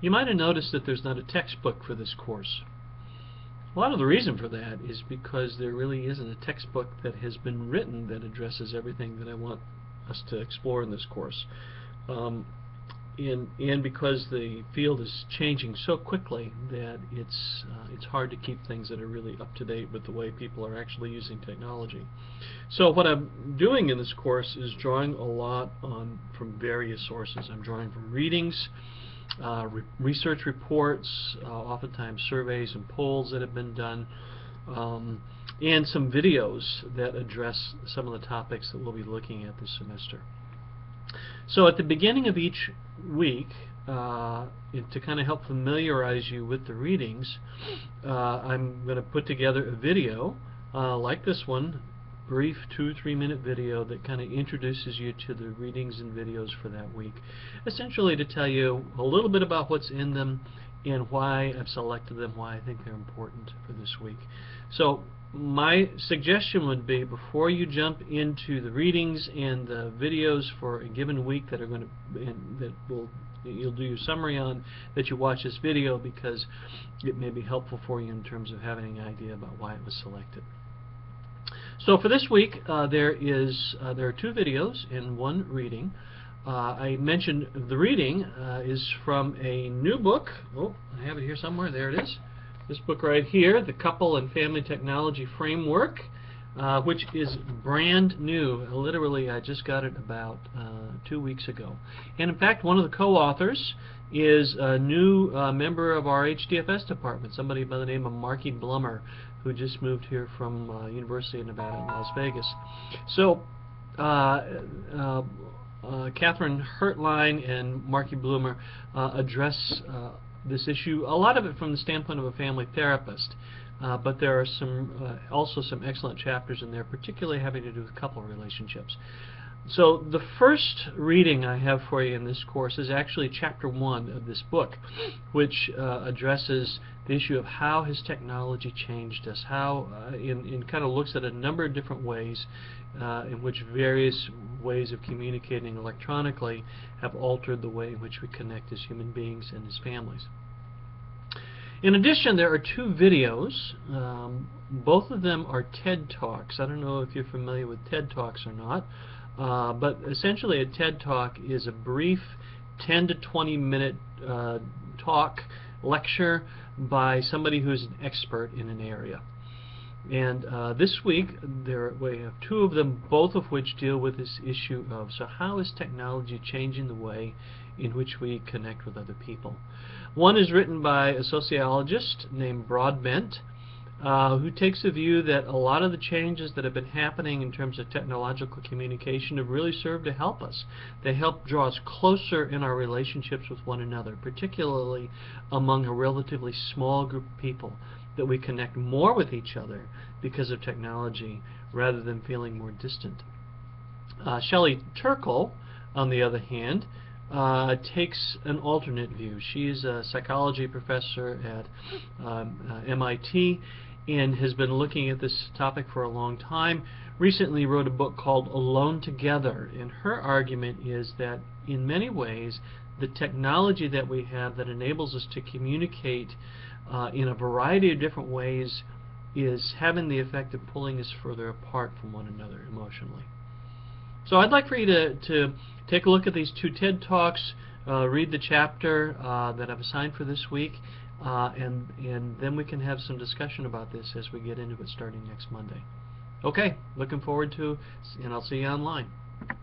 You might have noticed that there's not a textbook for this course. A lot of the reason for that is because there really isn't a textbook that has been written that addresses everything that I want us to explore in this course. And because the field is changing so quickly that it's hard to keep things that are really up to date with the way people are actually using technology. So what I'm doing in this course is drawing a lot from various sources. I'm drawing from readings, research reports, oftentimes surveys and polls that have been done, and some videos that address some of the topics that we'll be looking at this semester. So at the beginning of each week, to kind of help familiarize you with the readings, I'm going to put together a video like this one, brief 2-3 minute video that kind of introduces you to the readings and videos for that week, essentially to tell you a little bit about what's in them and why I've selected them, why I think they're important for this week. So my suggestion would be, before you jump into the readings and the videos for a given week that are going to you'll do your summary on, that you watch this video, because it may be helpful for you in terms of having an idea about why it was selected. So for this week, there are 2 videos and 1 reading. I mentioned the reading is from a new book. Oh, I have it here somewhere. There it is. This book right here, The Couple and Family Technology Framework, which is brand new. Literally, I just got it about 2 weeks ago. And in fact, one of the co-authors is a new member of our HDFS department, somebody by the name of Marky Blummer, who just moved here from University of Nevada in Las Vegas. So Catherine Hertline and Marky Blummer address this issue, a lot of it from the standpoint of a family therapist, but there are also some excellent chapters in there, particularly having to do with couple relationships. So the first reading I have for you in this course is actually chapter 1 of this book, which addresses the issue of how has technology changed us, how in kind of looks at a number of different ways in which various ways of communicating electronically have altered the way in which we connect as human beings and as families. In addition, there are 2 videos. Both of them are TED Talks. I don't know if you're familiar with TED Talks or not, but essentially a TED Talk is a brief 10 to 20 minute lecture by somebody who's an expert in an area. And this week we have 2 of them, both of which deal with this issue of, so how is technology changing the way in which we connect with other people? One is written by a sociologist named Broadbent, who takes the view that a lot of the changes that have been happening in terms of technological communication have really served to help us. They help draw us closer in our relationships with one another, particularly among a relatively small group of people, that we connect more with each other because of technology rather than feeling more distant. Shelley Turkle, on the other hand, takes an alternate view. She's a psychology professor at MIT and has been looking at this topic for a long time. Recently wrote a book called Alone Together, and her argument is that in many ways the technology that we have that enables us to communicate in a variety of different ways is having the effect of pulling us further apart from one another emotionally. So I'd like for you to take a look at these 2 TED Talks, read the chapter that I've assigned for this week, and then we can have some discussion about this as we get into it starting next Monday. Okay, looking forward to, and I'll see you online.